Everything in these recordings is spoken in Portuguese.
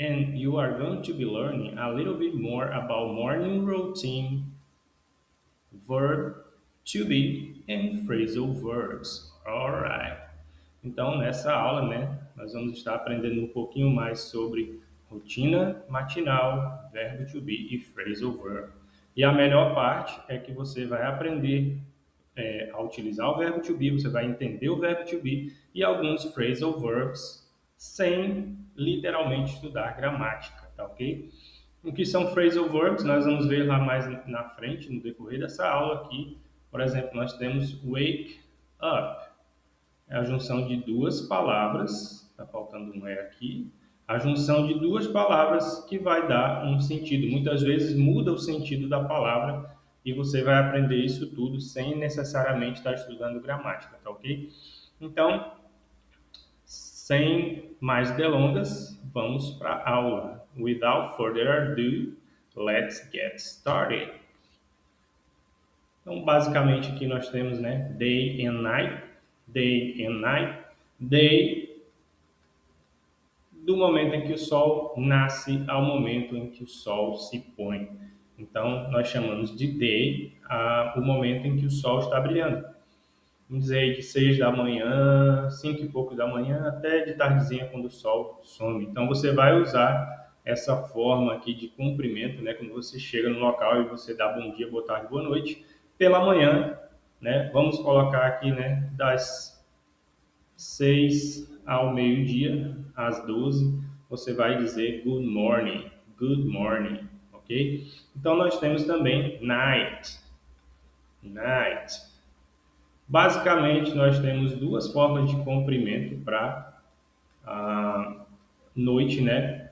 and you are going to be learning a little bit more about morning routine, verb to be, and phrasal verbs. Alright. Então, nessa aula, né, nós vamos estar aprendendo um pouquinho mais sobre rotina matinal, verbo to be e phrasal verb. E a melhor parte é que você vai aprender a utilizar o verbo to be, você vai entender o verbo to be e alguns phrasal verbs sem literalmente estudar gramática, tá ok? O que são phrasal verbs, nós vamos ver lá mais na frente, no decorrer dessa aula aqui. Por exemplo, nós temos wake up, é a junção de duas palavras, está faltando um E aqui, a junção de duas palavras que vai dar um sentido. Muitas vezes muda o sentido da palavra e você vai aprender isso tudo sem necessariamente estar estudando gramática, tá ok? Então, sem mais delongas, vamos para a aula. Without further ado, let's get started. Então, basicamente aqui nós temos, né, day and night, day and night, day do momento em que o sol nasce ao momento em que o sol se põe. Então, nós chamamos de day o momento em que o sol está brilhando. Vamos dizer aí de 6 da manhã, 5 e pouco da manhã, até de tardezinha quando o sol some. Então, você vai usar essa forma aqui de cumprimento, né? Quando você chega no local e você dá bom dia, boa tarde, boa noite, pela manhã, né? Vamos colocar aqui, né? Das 6 ao meio-dia, às 12, você vai dizer good morning, ok? Então, nós temos também night, night. Basicamente, nós temos duas formas de comprimento para a noite, né?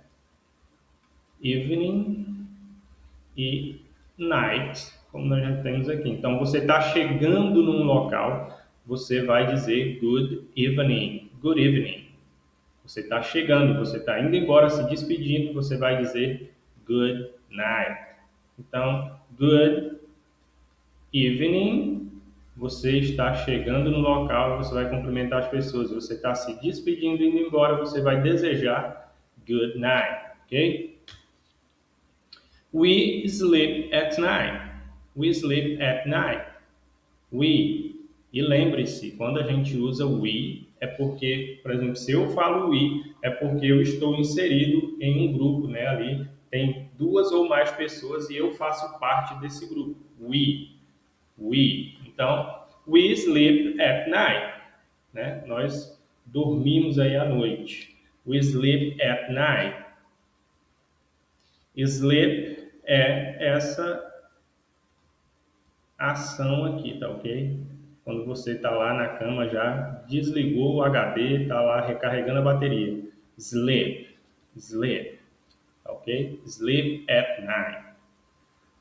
Evening e night, como nós já temos aqui. Então, você está chegando num local, você vai dizer good evening, good evening. Você está chegando, você está indo embora, se despedindo, você vai dizer good night. Então, good evening, você está chegando no local, você vai cumprimentar as pessoas. Você está se despedindo, indo embora, você vai desejar good night, ok? We sleep at night. We sleep at night. We. E lembre-se, quando a gente usa we, é porque, por exemplo, se eu falo we, é porque eu estou inserido em um grupo, né? Ali tem duas ou mais pessoas e eu faço parte desse grupo. We. Então, we sleep at night, né? Nós dormimos aí à noite. We sleep at night. Sleep é essa ação aqui, tá ok? Quando você está lá na cama, já desligou o HD, está lá recarregando a bateria. Sleep, tá ok? Sleep at night.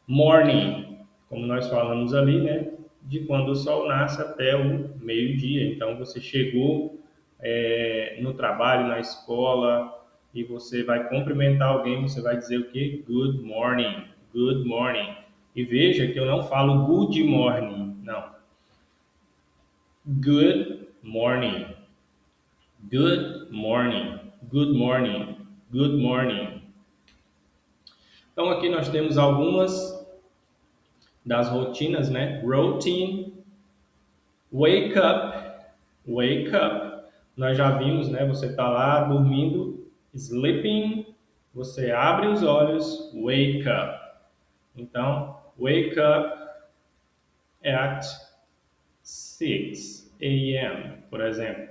Morning, como nós falamos ali, né? De quando o sol nasce até o meio-dia. Então, você chegou no trabalho, na escola, e você vai cumprimentar alguém, você vai dizer o quê? Good morning, good morning. E veja que eu não falo good morning, não. Good morning, good morning, good morning, good morning. Então, aqui nós temos algumas das rotinas, né? Routine, wake up, wake up. Nós já vimos, né? Você está lá dormindo, sleeping, você abre os olhos, wake up. Então, wake up at 6 a.m., por exemplo.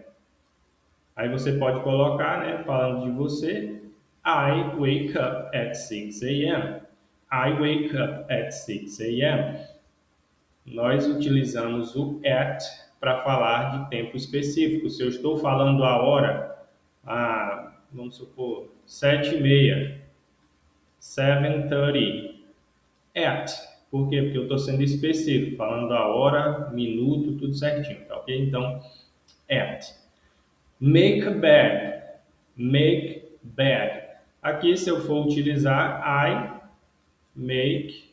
Aí você pode colocar, né? Falando de você, I wake up at 6 a.m. I wake up at 6 a.m. Nós utilizamos o at para falar de tempo específico. Se eu estou falando a hora, vamos supor, 7h30, 7:30, at. Por quê? Porque eu estou sendo específico, falando a hora, minuto, tudo certinho, tá ok? Então, at. Make a bed, make bed. Aqui, se eu for utilizar I make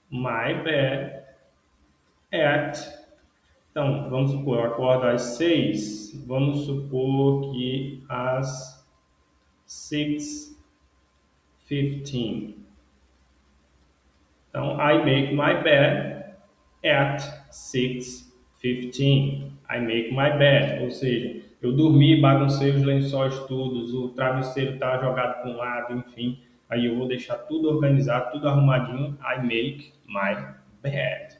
my bed at. Então, vamos supor, eu acordo às 6. Vamos supor que às 6:15. Então, I make my bed at 6:15. I make my bed, ou seja, eu dormi, baguncei os lençóis todos, o travesseiro está jogado para um lado, enfim. Aí eu vou deixar tudo organizado, tudo arrumadinho. I make my bed.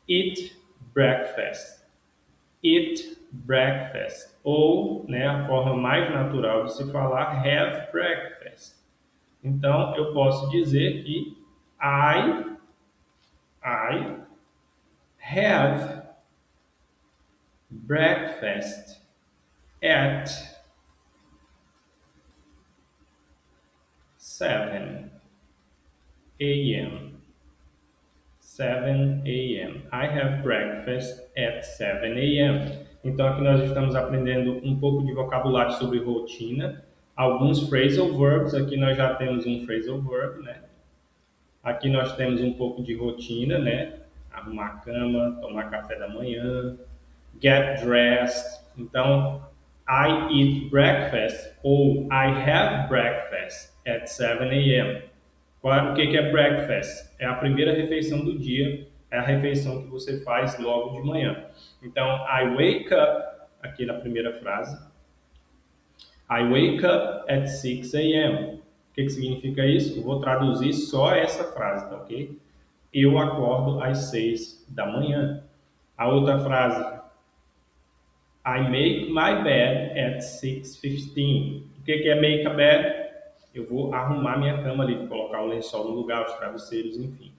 Eat breakfast. Eat breakfast. Ou, né, a forma mais natural de se falar, have breakfast. Então, eu posso dizer que I have breakfast at 7 a.m. 7 a.m. I have breakfast at 7 a.m. Então aqui nós estamos aprendendo um pouco de vocabulário sobre rotina, alguns phrasal verbs. Aqui nós já temos um phrasal verb, né? Aqui nós temos um pouco de rotina, né? Arrumar a cama, tomar café da manhã, get dressed. Então, I eat breakfast ou I have breakfast at 7 a.m. O que é breakfast? É a primeira refeição do dia, é a refeição que você faz logo de manhã. Então, I wake up, aqui na primeira frase, I wake up at 6 a.m. O que significa isso? Eu vou traduzir só essa frase, tá ok? Eu acordo às 6 da manhã. A outra frase, I make my bed at 6:15. O que é make a bed? Eu vou arrumar minha cama ali, colocar o lençol no lugar, os travesseiros, enfim.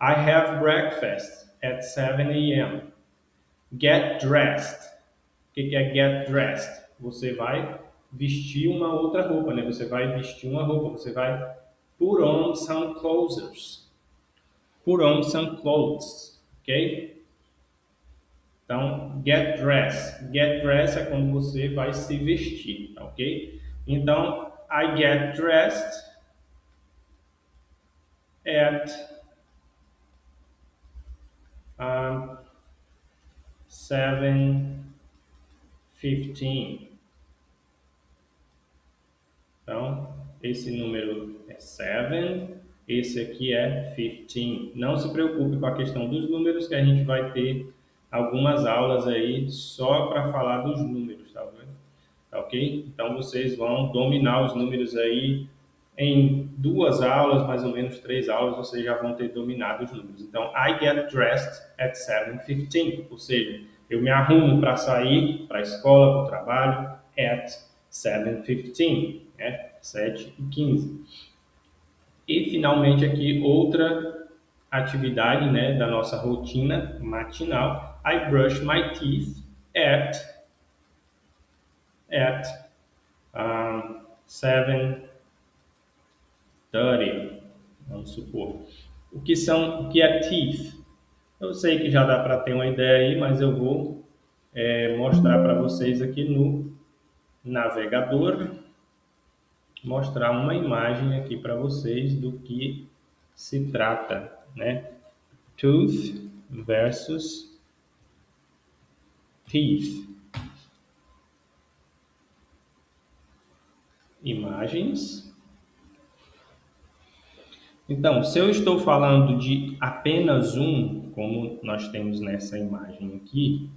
I have breakfast at 7 a.m. Get dressed. O que é get dressed? Você vai vestir uma outra roupa, né? Você vai vestir uma roupa, você vai put on some clothes. Put on some clothes, ok? Então, get dressed. Get dressed é quando você vai se vestir, ok? Então, I get dressed at 7:15. Então, esse número é 7, esse aqui é 15. Não se preocupe com a questão dos números, que a gente vai ter algumas aulas aí só para falar dos números, tá vendo? Tá ok? Então, vocês vão dominar os números aí em 2 aulas, mais ou menos 3 aulas, vocês já vão ter dominado os números. Então, I get dressed at 7:15, ou seja, eu me arrumo para sair para a escola, para o trabalho, at 7:15, né? 7:15. E, finalmente, aqui, outra atividade, né, da nossa rotina matinal. I brush my teeth at 7:30, vamos supor. O que é teeth? Eu sei que já dá para ter uma ideia aí, mas eu vou mostrar para vocês aqui no navegador, mostrar uma imagem aqui para vocês do que se trata, né? Tooth versus teeth. Imagens. Então, se eu estou falando de apenas um, como nós temos nessa imagem aqui,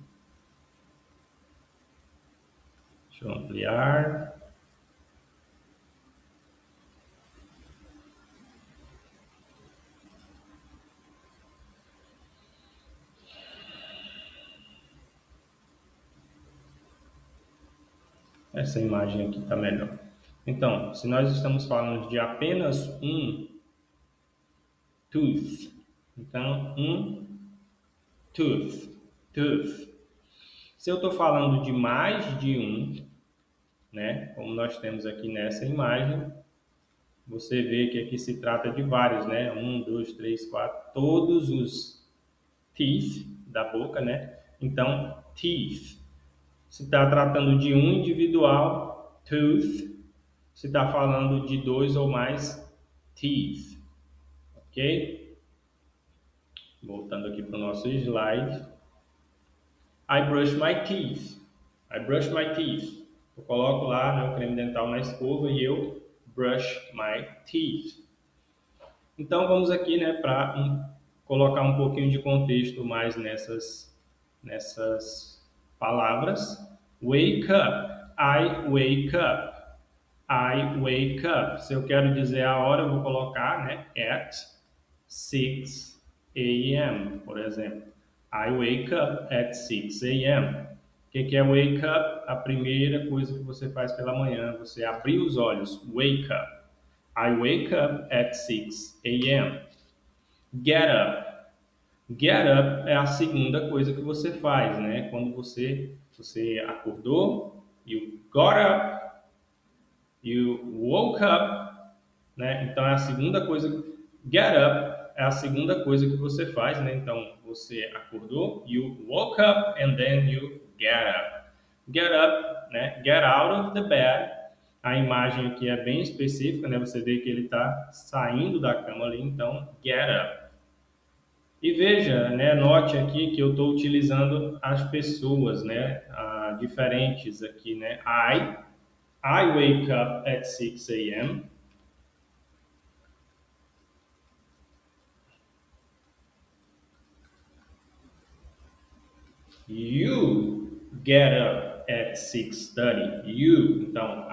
deixa eu ampliar. Essa imagem aqui está melhor. Então, se nós estamos falando de apenas um tooth, então um tooth. Se eu estou falando de mais de um, né, como nós temos aqui nessa imagem, você vê que aqui se trata de vários, né? 1, 2, 3, 4, todos os teeth da boca, né? Então, teeth. Se está tratando de um individual, tooth. Se está falando de 2 ou mais, teeth. Ok? Voltando aqui para o nosso slide. I brush my teeth. I brush my teeth. Eu coloco lá, né, o creme dental na escova e eu brush my teeth. Então vamos aqui, né, para colocar um pouquinho de contexto mais nessas palavras. Wake up. I wake up. I wake up. Se eu quero dizer a hora, eu vou colocar, né, at 6 a.m., por exemplo. I wake up at 6 a.m. O que é wake up? A primeira coisa que você faz pela manhã, você abrir os olhos. Wake up. I wake up at 6 a.m. Get up. Get up é a segunda coisa que você faz, né? Quando você acordou, you got up, you woke up, né? Então é a segunda coisa. Get up é a segunda coisa que você faz, né? Então você acordou, you woke up and then you get up. Get up, né? Get out of the bed. A imagem aqui é bem específica, né? Você vê que ele está saindo da cama ali, então get up. E veja, né? Note aqui que eu estou utilizando as pessoas, né? Diferentes aqui, né? I wake up at 6 a.m. You get up at 6:30. You. Então,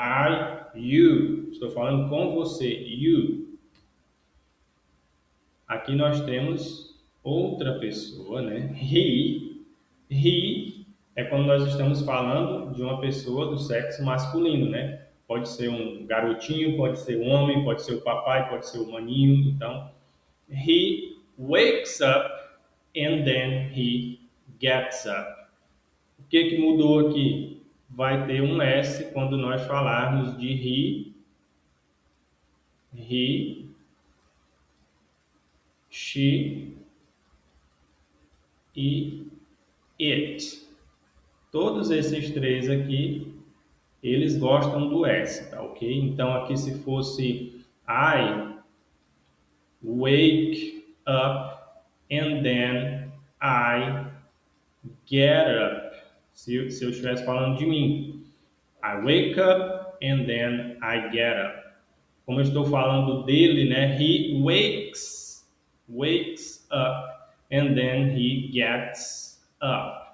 you. Estou falando com você. You. Aqui nós temos outra pessoa, né? He. He é quando nós estamos falando de uma pessoa do sexo masculino, né? Pode ser um garotinho, pode ser um homem, pode ser o papai, pode ser o maninho. Então, he wakes up and then he gets up. O que mudou aqui? Vai ter um S quando nós falarmos de he, she e it. Todos esses três aqui, eles gostam do S, tá ok? Então aqui se fosse I wake up and then I get up. Se eu estivesse falando de mim, I wake up and then I get up. Como eu estou falando dele, né? He wakes up and then he gets up.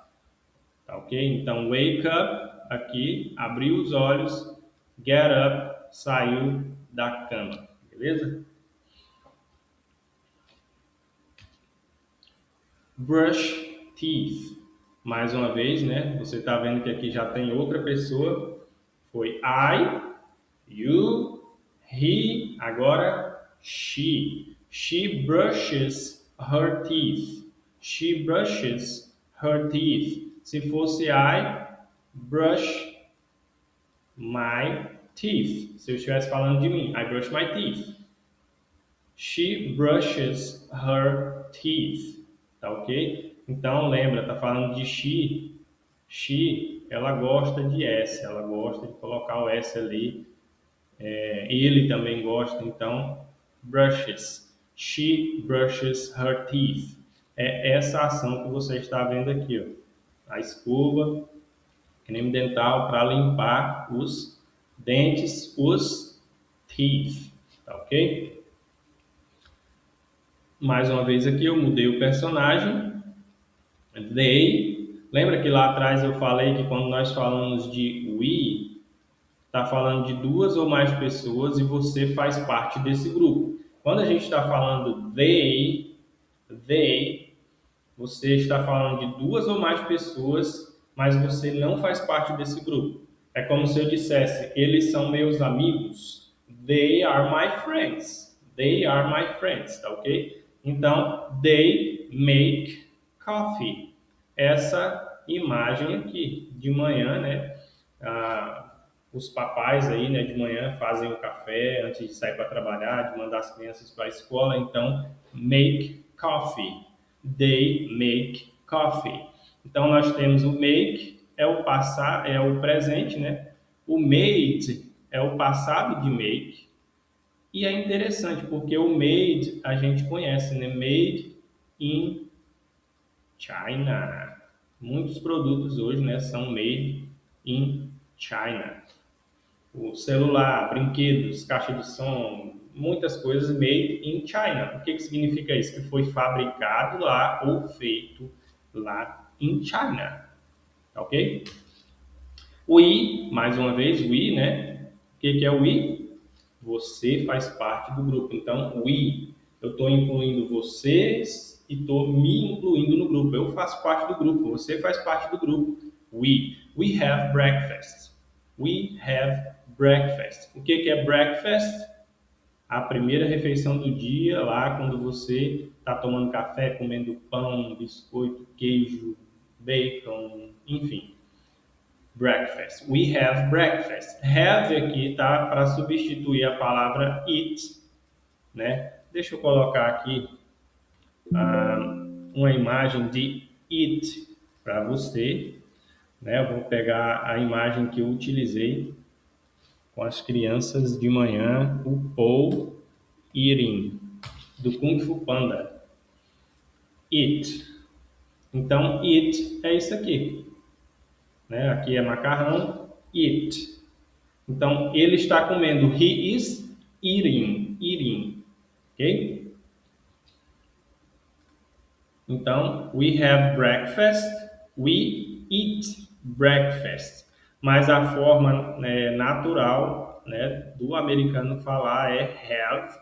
Tá ok? Então, wake up, aqui, abriu os olhos, get up, saiu da cama. Beleza? Brush teeth. Mais uma vez, né? Você está vendo que aqui já tem outra pessoa. Foi I, you, he, agora she. She brushes her teeth. She brushes her teeth. Se fosse I, brush my teeth. Se eu estivesse falando de mim, I brush my teeth. She brushes her teeth. Tá ok? Então lembra, tá falando de she. She, ela gosta de S, ela gosta de colocar o S ali. Ele também gosta, então brushes. She brushes her teeth. É essa ação que você está vendo aqui, ó. A escova, creme dental para limpar os dentes, os teeth, tá ok? Mais uma vez aqui eu mudei o personagem. They. Lembra que lá atrás eu falei que quando nós falamos de we, está falando de duas ou mais pessoas e você faz parte desse grupo. Quando a gente está falando they, você está falando de duas ou mais pessoas, mas você não faz parte desse grupo. É como se eu dissesse, eles são meus amigos. They are my friends. They are my friends, tá ok? Então, they make coffee. Essa imagem aqui, de manhã, né? Os papais aí, né, de manhã fazem o café antes de sair para trabalhar, de mandar as crianças para a escola. Então, make coffee. They make coffee. Então, nós temos o make, é o passar, é o presente, né? O made é o passado de make. E é interessante, porque o made a gente conhece, né? Made in China. Muitos produtos hoje, né, são made in China. O celular, brinquedos, caixa de som, muitas coisas made in China. O que significa isso? Que foi fabricado lá ou feito lá em China, ok? We, mais uma vez, we, né? O que é o we? Você faz parte do grupo. Então, we, eu estou incluindo vocês e estou me incluindo no grupo. Eu faço parte do grupo, você faz parte do grupo. We have breakfast. We have breakfast. O que é breakfast? A primeira refeição do dia, lá quando você está tomando café, comendo pão, biscoito, queijo, bacon, enfim. Breakfast. We have breakfast. Have aqui está para substituir a palavra eat, né? Deixa eu colocar aqui uma imagem de eat para você, né? Eu vou pegar a imagem que eu utilizei com as crianças de manhã, o Paul eating, do Kung Fu Panda. Eat. Então, eat é isso aqui, né? Aqui é macarrão, eat. Então, ele está comendo. He is eating. Eating. Ok? Então, we have breakfast. We eat breakfast. Mas a forma, né, natural, né, do americano falar é have,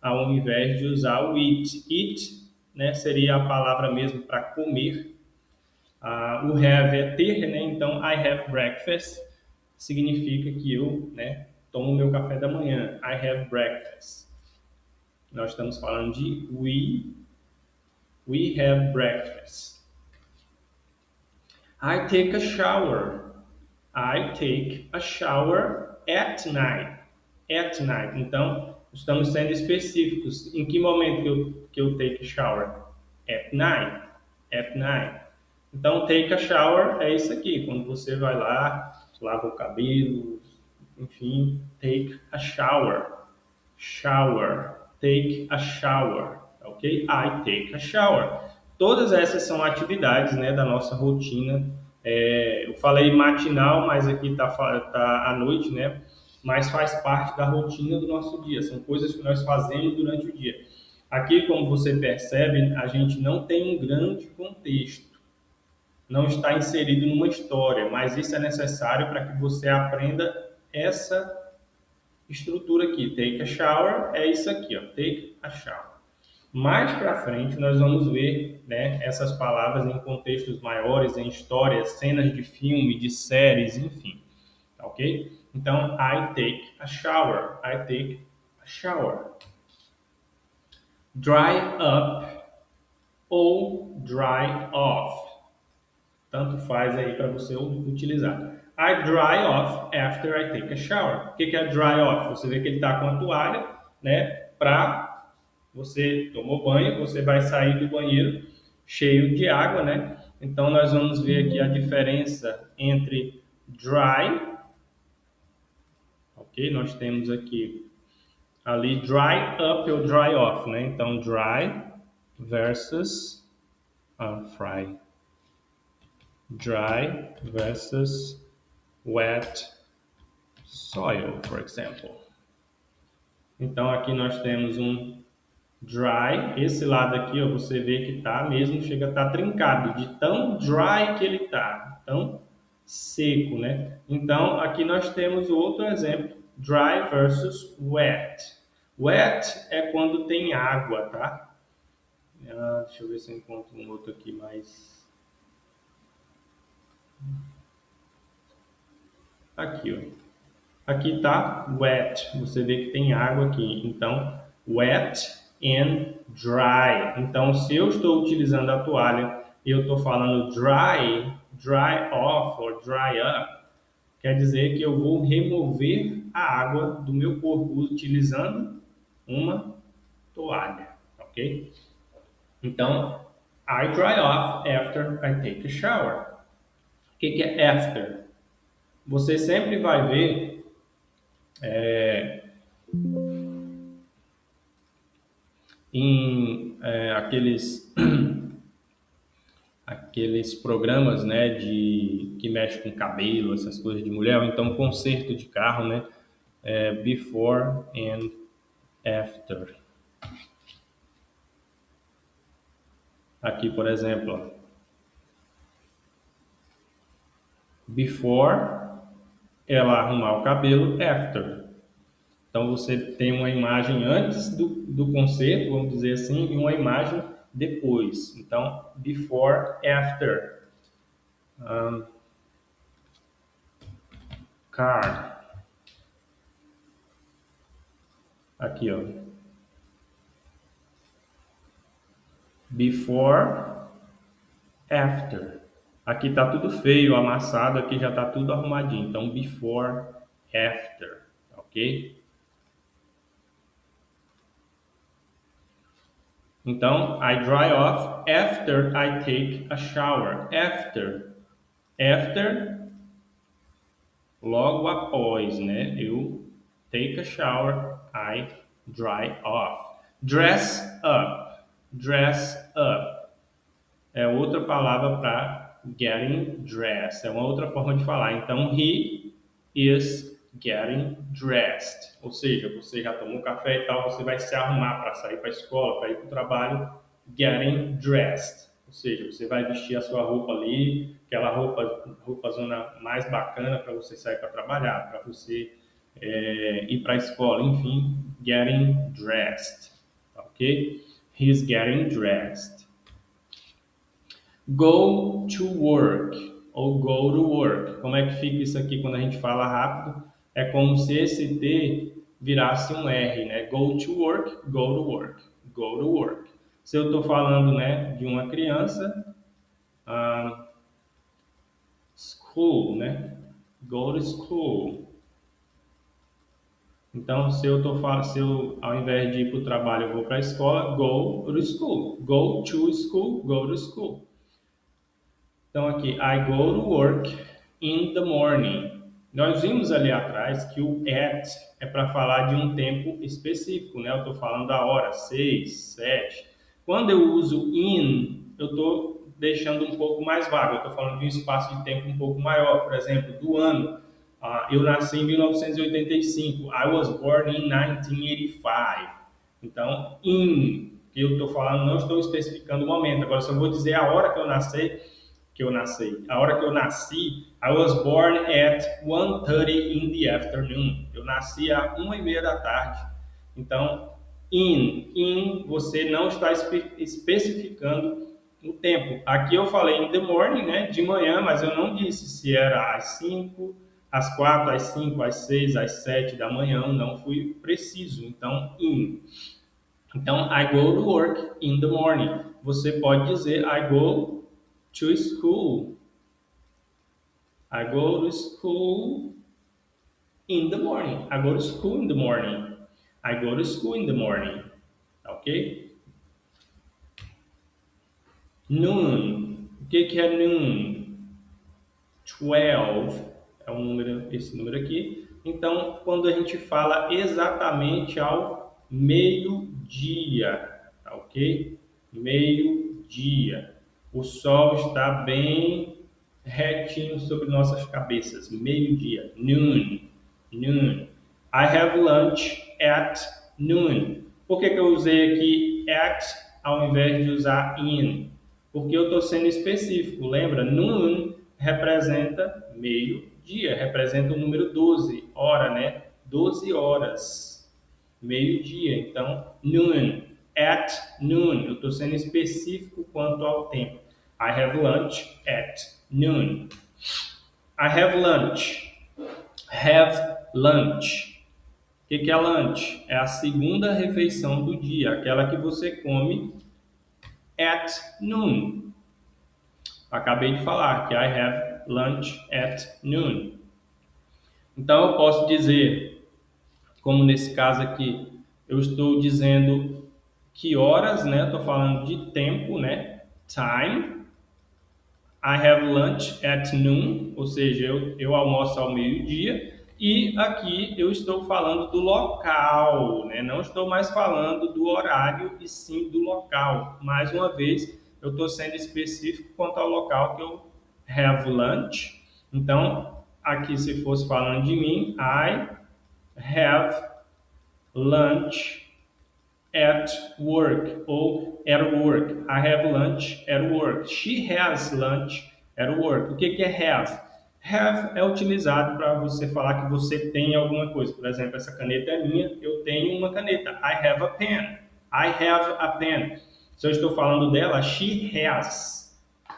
ao invés de usar o eat. Eat, né, seria a palavra mesmo para comer. O have é ter, né? Então, I have breakfast significa que eu, né, tomo meu café da manhã. I have breakfast. Nós estamos falando de we have breakfast. I take a shower. I take a shower at night. At night. Então, estamos sendo específicos. Em que momento que eu take a shower? At night. At night. Então, take a shower é isso aqui. Quando você vai lá, lava o cabelo, enfim, take a shower. Shower. Take a shower. Ok? I take a shower. Todas essas são atividades, né, da nossa rotina. Eu falei matinal, mas aqui tá à noite, né? Mas faz parte da rotina do nosso dia. São coisas que nós fazemos durante o dia. Aqui, como você percebe, a gente não tem um grande contexto, não está inserido numa história, mas isso é necessário para que você aprenda essa estrutura aqui. Take a shower é isso aqui, ó, take a shower. Mais para frente nós vamos ver, né, essas palavras em contextos maiores, em histórias, cenas de filme, de séries, enfim, ok? Então, I take a shower. I take a shower. Dry up ou dry off. Tanto faz aí para você utilizar. I dry off after I take a shower. O que é dry off? Você vê que ele está com a toalha, né? Para você tomou banho, você vai sair do banheiro cheio de água, né? Então nós vamos ver aqui a diferença entre dry, ok? Nós temos aqui ali dry up ou dry off, né? Então dry versus fry. Dry versus wet soil, for example. Então aqui nós temos um dry, esse lado aqui, ó, você vê que tá mesmo, chega a estar trincado, de tão dry que ele tá, tão seco, né? Então aqui nós temos outro exemplo, dry versus wet. Wet é quando tem água, tá? Deixa eu ver se eu encontro um outro aqui mais. Aqui, ó. Aqui tá wet, você vê que tem água aqui. Então, wet and dry. Então, se eu estou utilizando a toalha e eu estou falando dry off ou dry up, quer dizer que eu vou remover a água do meu corpo utilizando uma toalha, ok? Então, I dry off after I take a shower. O que é after? Você sempre vai ver em aqueles aqueles programas, né, que mexe com cabelo, essas coisas de mulher, ou então conserto de carro, né, before and after. Aqui, por exemplo, ó, before ela arrumar o cabelo, after. Então você tem uma imagem antes do concerto, vamos dizer assim, e uma imagem depois. Então, before, after. Card. Aqui, ó. Before, after. Aqui tá tudo feio, amassado, aqui já tá tudo arrumadinho. Então, before, after, ok? Então, I dry off after I take a shower. After. After, logo após, né? Eu take a shower, I dry off. Dress up. Dress up. É outra palavra para getting dressed. É uma outra forma de falar. Então, he is getting dressed. Ou seja, você já tomou café e tal, você vai se arrumar para sair para a escola, para ir para o trabalho. Getting dressed. Ou seja, você vai vestir a sua roupa ali, aquela roupa zona mais bacana para você sair para trabalhar, para você ir para a escola, enfim, getting dressed. Ok? He's getting dressed. Go to work ou go to work. Como é que fica isso aqui quando a gente fala rápido? É como se esse T virasse um R, né? Go to work, go to work, go to work. Se eu estou falando, né, de uma criança, school, né? Go to school. Então, se eu ao invés de ir para o trabalho eu vou para a escola, go to school. Go to school, go to school. Então aqui, I go to work in the morning. Nós vimos ali atrás que o at é para falar de um tempo específico, né? Eu estou falando da hora, 6, 7. Quando eu uso in, eu estou deixando um pouco mais vago. Eu estou falando de um espaço de tempo um pouco maior. Por exemplo, do ano. Eu nasci em 1985. I was born in 1985. Então, in, que eu estou falando, não estou especificando o momento. Agora, se eu vou dizer a hora que eu nasci, a hora que eu nasci, I was born at 1:30 in the afternoon. Eu nasci às 1:30 da tarde. Então, in você não está especificando o tempo. Aqui eu falei in the morning, né, de manhã, mas eu não disse se era às 5, às 4, às 5, às 6, às 7 da manhã, não fui preciso. Então, in. Então, I go to work in the morning. Você pode dizer I go to school. I go to school in the morning. I go to school in the morning. I go to school in the morning. Ok? Noon. O que é noon? 12 é um número, esse número aqui. Então, quando a gente fala exatamente ao meio-dia, tá ok? Meio-dia. O sol está bem retinho sobre nossas cabeças. Meio-dia. Noon. Noon. I have lunch at noon. Por que eu usei aqui at ao invés de usar in? Porque eu estou sendo específico. Lembra? Noon representa meio-dia, representa o número 12, hora, né? 12 horas, meio-dia. Então, noon, at noon. Eu estou sendo específico quanto ao tempo. I have lunch at noon. I have lunch. Have lunch. O que é lunch? É a segunda refeição do dia, aquela que você come at noon. Acabei de falar que I have lunch at noon. Então eu posso dizer, como nesse caso aqui, eu estou dizendo que horas, né? Estou falando de tempo, né? Time. I have lunch at noon, ou seja, eu almoço ao meio-dia. E aqui eu estou falando do local, né? Não estou mais falando do horário e sim do local. Mais uma vez, eu estou sendo específico quanto ao local que eu have lunch. Então, aqui se fosse falando de mim, I have lunch at work ou at work. I have lunch at work. She has lunch at work. O que é have? Have é utilizado para você falar que você tem alguma coisa. Por exemplo, essa caneta é minha, eu tenho uma caneta. I have a pen. I have a pen. Se eu estou falando dela, she has.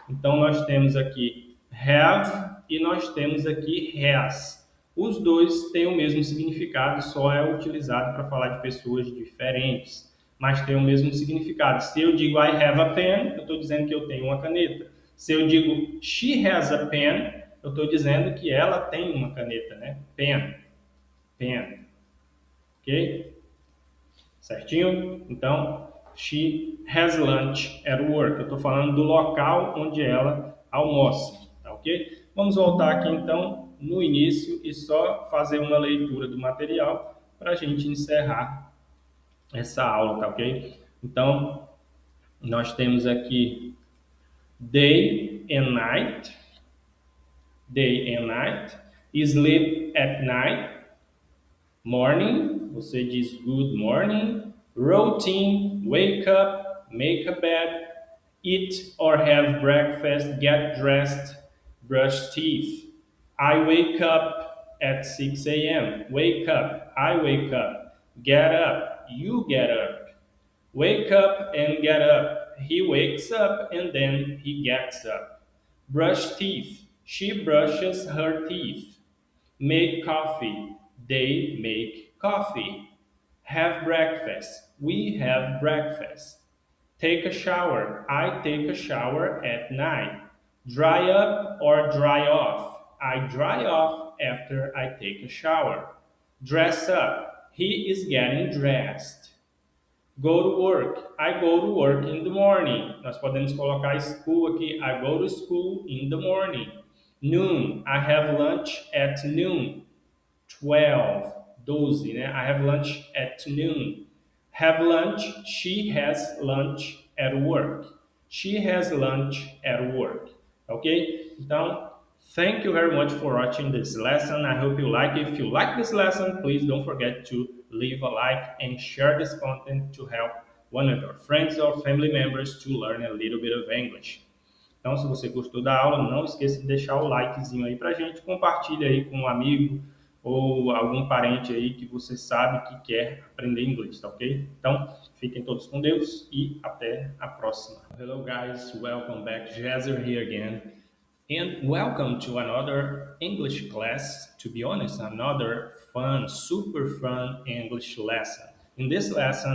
Então nós temos aqui have e nós temos aqui has. Os dois têm o mesmo significado, só é utilizado para falar de pessoas diferentes, mas tem o mesmo significado. Se eu digo I have a pen, eu estou dizendo que eu tenho uma caneta. Se eu digo she has a pen, eu estou dizendo que ela tem uma caneta, né? Pen, pen, ok? Certinho? Então, she has lunch at work. Eu estou falando do local onde ela almoça, tá ok? Vamos voltar aqui então no início e só fazer uma leitura do material para a gente encerrar essa aula, tá ok? Então, nós temos aqui day and night, sleep at night, morning, você diz good morning, routine, wake up, make a bed, eat or have breakfast, get dressed, brush teeth. I wake up at 6 a.m. Wake up, I wake up. Get up, you get up. Wake up and get up. He wakes up and then he gets up. Brush teeth. She brushes her teeth. Make coffee. They make coffee. Have breakfast. We have breakfast. Take a shower. I take a shower at night. Dry up or dry off. I dry off after I take a shower. Dress up. He is getting dressed. Go to work. I go to work in the morning. Nós podemos colocar school aqui. I go to school in the morning. Noon. I have lunch at noon. 12. 12, né? I have lunch at noon. Have lunch. She has lunch at work. She has lunch at work. Ok? Então, thank you very much for watching this lesson. I hope you like it. If you like this lesson, please don't forget to leave a like and share this content to help one of your friends or family members to learn a little bit of English. Então, se você gostou da aula, não esqueça de deixar o likezinho aí pra gente, compartilha aí com um amigo ou algum parente aí que você sabe que quer aprender inglês, tá ok? Então, fiquem todos com Deus e até a próxima. Hello guys, welcome back. Jazzer here again. And welcome to another English class. To be honest, another fun, super fun English lesson. In this lesson,